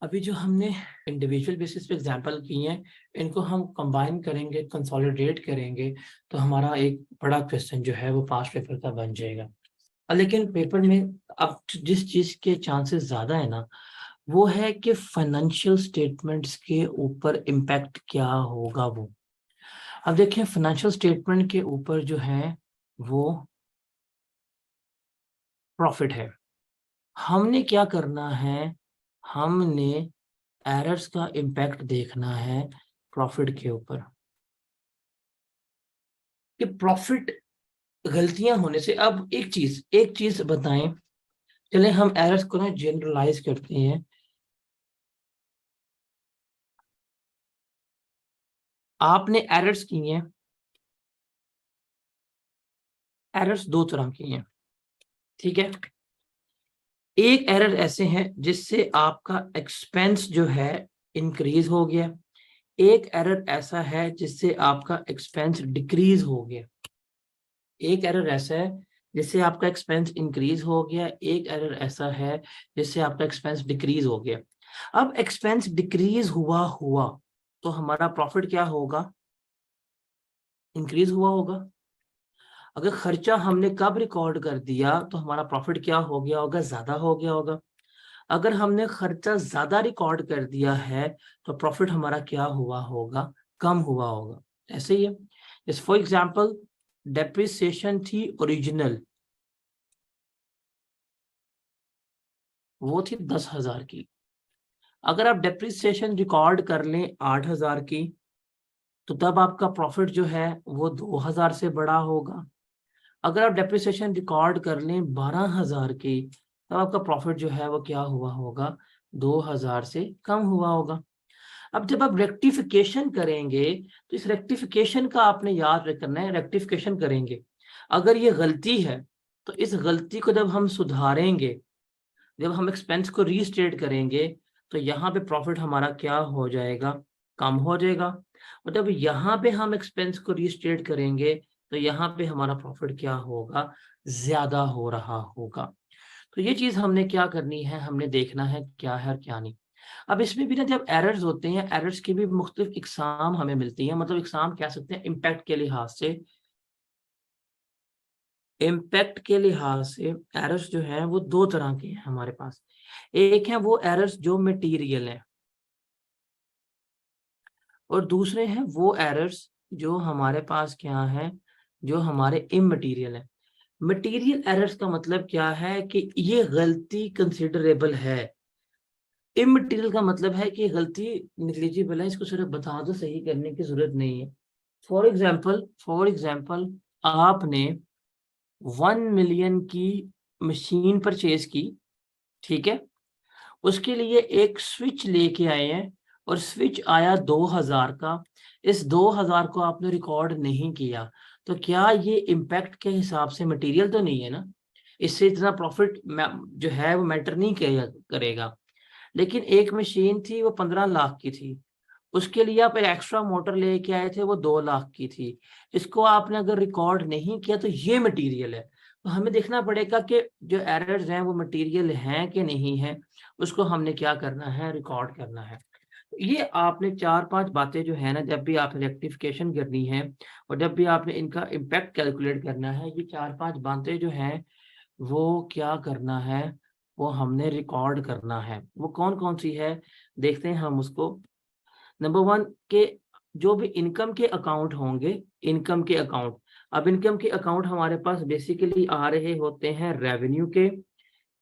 अभी जो हमने इंडिविजुअल बेसिस पे एग्जांपल किए हैं, इनको हम कंबाइन करेंगे, कंसोलिडेट करेंगे, तो हमारा एक बड़ा क्वेश्चन जो है वो पास्ट पेपर का बन जाएगा। लेकिन पेपर में अब जिस चीज के चांसेस ज्यादा है ना, वो है कि फाइनेंशियल स्टेटमेंट्स के ऊपर इम्पैक्ट क्या होगा वो। अब देखिए, फाइनेंशियल स्टेटमेंट के ऊपर जो है वो प्रॉफिट है। हमने क्या करना है, हमने एरर्स का इम्पैक्ट देखना है प्रॉफिट के ऊपर, कि प्रॉफिट गलतियां होने से। अब एक चीज बताएं, चले हम एरर्स को ना जनरलाइज करते हैं। आपने एरर्स की हैं, एरर्स दो तरह की हैं, ठीक है। एक एरर ऐसे हैं जिससे आपका एक्सपेंस जो है इंक्रीज हो गया, एक एरर ऐसा है जिससे आपका एक्सपेंस डिक्रीज हो गया। एक एरर ऐसा है जिससे आपका एक्सपेंस इंक्रीज हो गया, एक एरर ऐसा है जिससे आपका एक्सपेंस डिक्रीज हो गया। अब एक्सपेंस डिक्रीज हुआ हुआ तो हमारा प्रॉफिट क्या होगा, इंक्रीज हुआ होगा। अगर खर्चा हमने कब रिकॉर्ड कर दिया तो हमारा प्रॉफिट क्या हो गया होगा, ज्यादा हो गया होगा। अगर हमने खर्चा ज्यादा रिकॉर्ड कर दिया है तो प्रॉफिट हमारा क्या हुआ होगा, कम हुआ होगा। ऐसे ही है, जैसे फॉर एग्जाम्पल डेप्रिसिएशन थी ओरिजिनल, वो थी 10,000 की। अगर आप डेप्रिसिएशन रिकॉर्ड कर लें 8,000 की, तो तब आपका प्रॉफिट जो है वो 2,000 से बड़ा होगा। अगर आप डेप्रिसिएशन रिकॉर्ड कर लें 12,000 की, तब आपका प्रॉफिट जो है वो क्या हुआ होगा, 2,000 से कम हुआ होगा। अब जब आप रेक्टिफिकेशन करेंगे तो इस रेक्टिफिकेशन का आपने याद रखना है, रेक्टिफिकेशन करेंगे। अगर ये गलती है तो इस गलती को जब हम सुधारेंगे, जब हम एक्सपेंस को रीस्टेट करेंगे, तो यहाँ पे प्रॉफिट हमारा क्या हो जाएगा, कम हो जाएगा। और जब यहाँ पे हम एक्सपेंस को रीस्टेट करेंगे तो यहाँ पे हमारा प्रॉफिट क्या होगा, ज्यादा हो रहा होगा। तो ये चीज हमने क्या करनी है, हमने देखना है क्या है और क्या नहीं। अब इसमें भी ना जब एरर्स होते हैं, एरर्स की भी मुख्तलिफ इकसाम हमें मिलती है, मतलब इकसाम कह सकते हैं इम्पैक्ट के लिहाज से। इम्पैक्ट के लिहाज से एरर्स जो है वो दो तरह के हैं हमारे पास। एक है वो एरर्स जो मटेरियल है, और दूसरे हैं वो एरर्स जो हमारे पास क्या है, जो हमारे इमटेरियल है। मटेरियल एरर्स का मतलब क्या है कि ये गलती कंसिडरेबल है। इमटेरियल का मतलब है कि गलती निग्लिजिबल है, इसको सिर्फ बता दो, सही करने की जरूरत नहीं है। फॉर एग्जाम्पल आपने 1 मिलियन की मशीन परचेज की, ठीक है। उसके लिए एक स्विच लेके आए हैं और स्विच आया 2,000 का। इस 2,000 को आपने रिकॉर्ड नहीं किया, तो क्या ये इम्पैक्ट के हिसाब से मटेरियल तो नहीं है ना, इससे इतना प्रॉफिट जो है वो मैटर नहीं करेगा। लेकिन एक मशीन थी वो 15 लाख की थी, उसके लिए आप एक एक्स्ट्रा मोटर लेके आए थे, वो 2 लाख की थी। इसको आपने अगर रिकॉर्ड नहीं किया तो ये मटेरियल है। तो हमें देखना पड़ेगा कि जो एरर्स हैं वो मटेरियल हैं कि नहीं है, उसको हमने क्या करना है, रिकॉर्ड करना है। ये आपने 4-5 बातें जो है ना, जब भी आपने रेक्टिफिकेशन करनी है और जब भी आपने इनका इम्पैक्ट कैलकुलेट करना है, ये 4-5 बातें जो हैं वो क्या करना है, वो हमने रिकॉर्ड करना है। वो कौन कौन सी है, देखते हैं हम उसको। नंबर 1 के जो भी इनकम के अकाउंट होंगे, इनकम के अकाउंट। अब इनकम के अकाउंट हमारे पास बेसिकली आ रहे होते हैं रेवेन्यू के,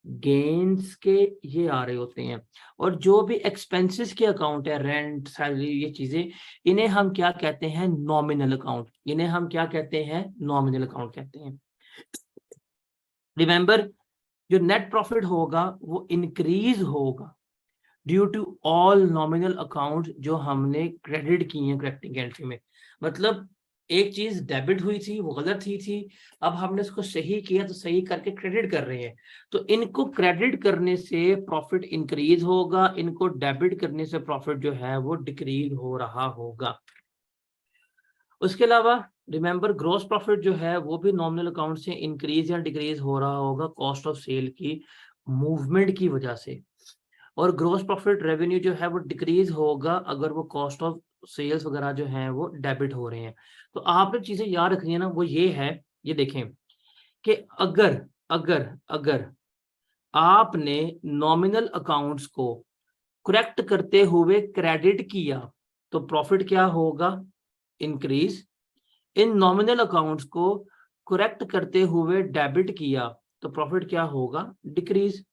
गेन्स के, ये आ रहे होते हैं। और जो भी एक्सपेंसेस के अकाउंट है, रेंट, सैलरी, ये चीजें, इन्हें हम क्या कहते हैं, नॉमिनल अकाउंट। इन्हें हम क्या कहते हैं, नॉमिनल अकाउंट कहते हैं। रिमेंबर, जो नेट प्रॉफिट होगा वो इंक्रीज होगा due to all nominal account जो हमने क्रेडिट किए हैं करेक्टिंग एंट्री में। मतलब एक चीज डेबिट हुई थी, वो गलत ही थी, अब हमने उसको सही किया तो सही करके क्रेडिट कर रहे हैं। तो इनको क्रेडिट करने से प्रॉफिट इंक्रीज होगा, इनको डेबिट करने से प्रॉफिट जो है वो डिक्रीज हो रहा होगा। उसके अलावा रिमेंबर, ग्रॉस प्रॉफिट जो है वो भी नॉमिनल अकाउंट से इंक्रीज या डिक्रीज हो रहा होगा कॉस्ट ऑफ सेल की मूवमेंट की वजह से। और ग्रोस प्रॉफिट रेवेन्यू जो है वो डिक्रीज होगा अगर वो कॉस्ट ऑफ सेल्स वगैरह जो है वो डेबिट हो रहे हैं। तो आपने चीजें याद रखनी है ना, वो ये है, ये देखें कि अगर अगर अगर आपने नॉमिनल अकाउंट्स को करेक्ट करते हुए क्रेडिट किया तो प्रॉफिट क्या होगा, इंक्रीज। इन नॉमिनल अकाउंट्स को करेक्ट करते हुए डेबिट किया तो प्रॉफिट क्या होगा, डिक्रीज।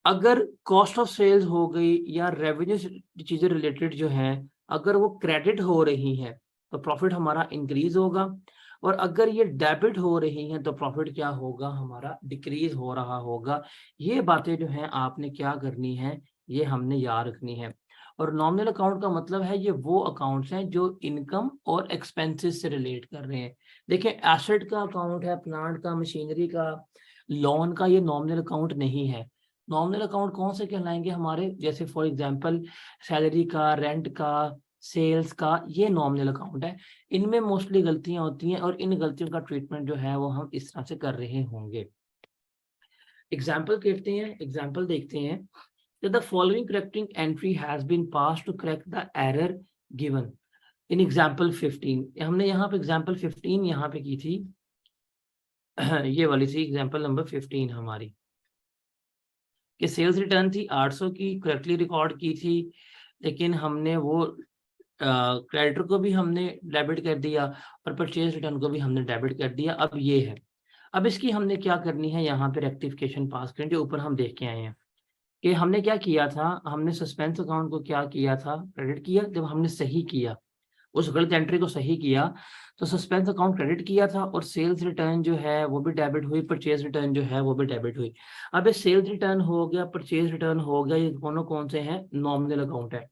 अगर कॉस्ट ऑफ सेल्स हो गई या रेवेन्यू चीजें रिलेटेड जो हैं, अगर वो क्रेडिट हो रही हैं तो प्रॉफिट हमारा इंक्रीज होगा, और अगर ये डेबिट हो रही हैं तो प्रॉफिट क्या होगा, हमारा डिक्रीज हो रहा होगा। ये बातें जो हैं आपने क्या करनी है, ये हमने याद रखनी है। और नॉमिनल अकाउंट का मतलब है ये वो अकाउंट्स हैं जो इनकम और एक्सपेंसेस से रिलेट कर रहे हैं। देखिए एसेट का अकाउंट है, प्लांट का, मशीनरी का, लोन का, ये नॉमिनल अकाउंट नहीं है। नॉमिनल अकाउंट कौन से कहलाएंगे हमारे, जैसे फॉर एग्जांपल सैलरी का, रेंट का, सेल्स का, ये नॉमिनल अकाउंट है। इनमें मोस्टली गलतियां होती हैं और इन गलतियों का ट्रीटमेंट जो है वो हम इस तरह से कर रहे होंगे। एग्जाम्पल देखते हैं that the following correcting entry has been passed to correct the error given in example 15। हमने यहाँ पे example 15 यहाँ पे की थी ये वाली थी example नंबर 15 हमारी, कि सेल्स रिटर्न थी 800 की, करेक्टली रिकॉर्ड की थी, लेकिन हमने वो क्रेडिटर को भी हमने डेबिट कर दिया और परचेज रिटर्न को भी हमने डेबिट कर दिया। अब ये है, अब इसकी हमने क्या करनी है, यहाँ पे रेक्टिफिकेशन पास करें, जो ऊपर हम देख के आए हैं कि हमने क्या किया था, हमने सस्पेंस अकाउंट को क्या किया था, क्रेडिट किया। जब हमने सही किया, उस गलत एंट्री को सही किया, तो सस्पेंस अकाउंट क्रेडिट किया था और सेल्स रिटर्न जो है वो भी डेबिट हुई, परचेज रिटर्न जो है वो भी डेबिट हुई। अब ये सेल्स रिटर्न हो गया, परचेज रिटर्न हो गया, ये दोनों कौन से हैं, नॉमिनल अकाउंट है।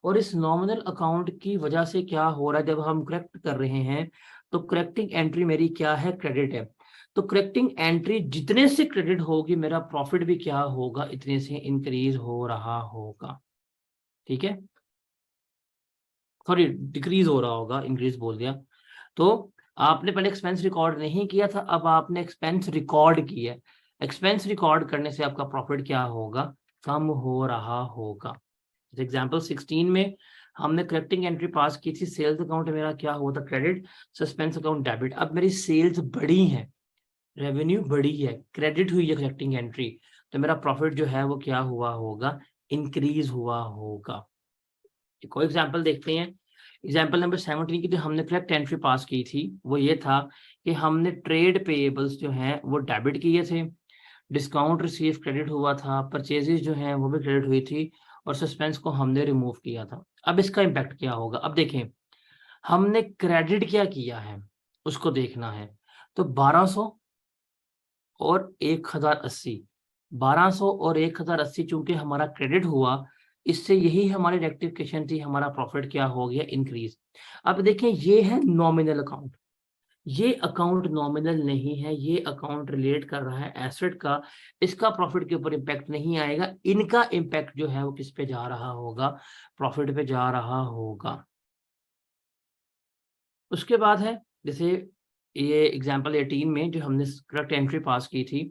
और इस नॉमिनल अकाउंट की वजह से क्या हो रहा है, जब हम करेक्ट कर रहे हैं तो करेक्टिंग एंट्री मेरी क्या है, क्रेडिट है। तो करेक्टिंग एंट्री जितने से क्रेडिट होगी, मेरा प्रॉफिट भी क्या होगा, इतने से इंक्रीज हो रहा होगा। ठीक है, सॉरी डिक्रीज हो रहा होगा, इंक्रीज बोल दिया। तो आपने पहले एक्सपेंस रिकॉर्ड नहीं किया था, अब आपने एक्सपेंस रिकॉर्ड किया। एक्सपेंस रिकॉर्ड करने से आपका प्रॉफिट क्या होगा, कम हो रहा होगा। एग्जाम्पल 16 में हमने करेक्टिंग एंट्री पास की थी, सेल्स अकाउंट मेरा क्या हुआ था, क्रेडिट, सस्पेंस अकाउंट डेबिट। अब मेरी सेल्स बढ़ी है, रेवेन्यू बढ़ी है, क्रेडिट हुई है करेक्टिंग एंट्री, तो मेरा प्रॉफिट जो है वो क्या हुआ होगा, इंक्रीज हुआ होगा। एक और एग्जाम्पल देखते हैं, एग्जाम्पल नंबर 17 की जो हमने करेक्ट एंट्री पास की थी वो ये था कि हमने ट्रेड पेएबल्स जो हैं वो डेबिट किए थे, डिस्काउंट रिसीव क्रेडिट हुआ था, परचेजेस जो हैं वो भी क्रेडिट हुई थी, और सस्पेंस को हमने रिमूव किया था। अब इसका इम्पैक्ट क्या होगा, अब देखें हमने क्रेडिट क्या किया है उसको देखना है। तो 1200 और 1080, 1200 और 1080 चूंकि हमारा क्रेडिट हुआ, इससे यही हमारी रेक्टिफिकेशन थी, हमारा प्रॉफिट क्या हो गया, इंक्रीज। अब देखें ये है नॉमिनल अकाउंट, ये अकाउंट नॉमिनल नहीं है, ये अकाउंट रिलेट कर रहा है एसेट का, इसका प्रॉफिट के ऊपर इम्पैक्ट नहीं आएगा, इनका इम्पैक्ट जो है वो किस पे जा रहा होगा, प्रॉफिट पे जा रहा होगा। उसके बाद है जैसे ये एग्जांपल 18 में जो हमने करेक्ट एंट्री पास की थी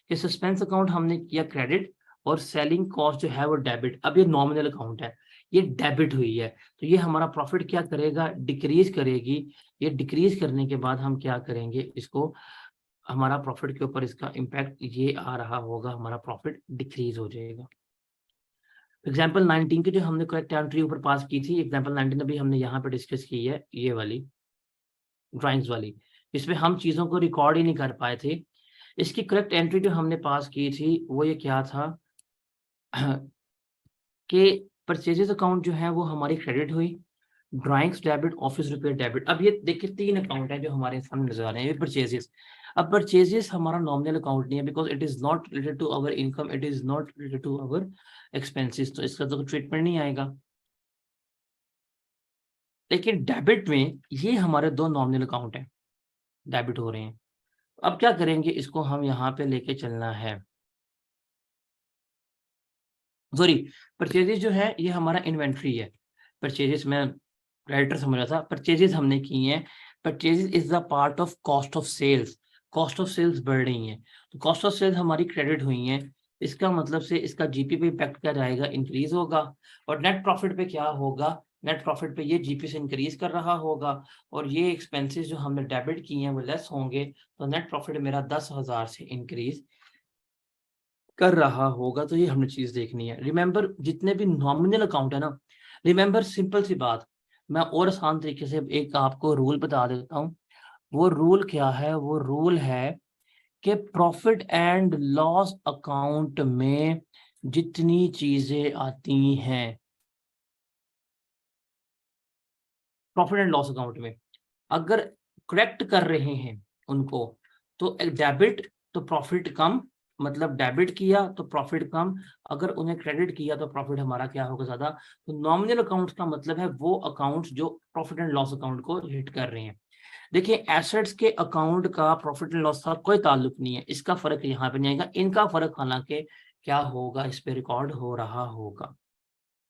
कि सस्पेंस अकाउंट हमने किया क्रेडिट और सेलिंग कॉस्ट जो है वो डेबिट। अब ये नॉमिनल अकाउंट है, ये डेबिट हुई है, तो ये हमारा प्रॉफिट क्या करेगा, डिक्रीज करेगी। ये डिक्रीज करने के बाद हम क्या करेंगे, इसको हमारा प्रॉफिट के ऊपर इसका इम्पैक्ट ये आ रहा होगा, हमारा प्रॉफिट डिक्रीज हो जाएगा। एग्जाम्पल 19 की जो हमने करेक्ट एंट्री ऊपर पास की थी, एग्जाम्पल 19 अभी हमने यहाँ पे डिस्कस की है, ये वाली ड्राइंग्स वाली, इसमें हम चीज़ों को रिकॉर्ड ही नहीं कर पाए थे। इसकी करेक्ट एंट्री जो हमने पास की थी वो ये क्या था कि परचेजेस अकाउंट जो है वो हमारी क्रेडिट हुई, drawings debit, office repair debit. अब ये देखिए 3 अकाउंट है जो हमारे सामने नजर आ रहे हैं, ये परचेजेस। अब परचेजेस हमारा नॉमिनल अकाउंट नहीं है, because it is not related to our income, it is not related to our expenses, तो इसका तो ट्रीटमेंट नहीं आएगा। लेकिन डेबिट में ये हमारे 2 नॉमिनल अकाउंट हैं, डेबिट हो रहे हैं। अब क्या करेंगे, इसको हम यहाँ पे लेके चलना है, सॉरी परचेजेस जो है ये हमारा इन्वेंट्री है। परचेजेस में क्रेडिटर समझ रहा था, परचेजेस हमने की हैं, purchases is the part of cost of sales, cost of sales बढ़ रही हैं, तो कॉस्ट ऑफ सेल्स हमारी क्रेडिट हुई हैं, इसका मतलब से इसका जीपी पे इम्पैक्ट क्या जाएगा, इंक्रीज होगा। और नेट प्रॉफिट पे क्या होगा, नेट प्रॉफिट पे ये जीपी से इंक्रीज कर रहा होगा और ये एक्सपेंसेस जो हमने डेबिट किए हैं वो लेस होंगे, तो नेट प्रॉफिट मेरा 10,000 से इंक्रीज कर रहा होगा। तो ये हमने चीज देखनी है। रिमेंबर जितने भी नॉमिनल अकाउंट है ना, रिमेंबर सिंपल सी बात, मैं और आसान तरीके से एक आपको रूल बता देता हूँ। वो रूल क्या है, वो रूल है कि प्रॉफिट एंड लॉस अकाउंट में जितनी चीजें आती हैं, प्रॉफिट एंड लॉस अकाउंट में अगर करेक्ट कर रहे हैं उनको, तो डेबिट तो प्रॉफिट कम, मतलब डेबिट किया तो प्रॉफिट कम, अगर उन्हें क्रेडिट किया तो प्रॉफिट हमारा क्या होगा, ज्यादा। तो नॉमिनल अकाउंट्स का मतलब है वो अकाउंट्स जो प्रॉफिट एंड लॉस अकाउंट को हिट कर रहे हैं। देखिए एसेट्स के अकाउंट का प्रॉफिट एंड लॉस का कोई ताल्लुक नहीं है, इसका फर्क यहाँ पे नहीं आएगा, इनका फर्क हालांकि क्या होगा, इस पे रिकॉर्ड हो रहा होगा।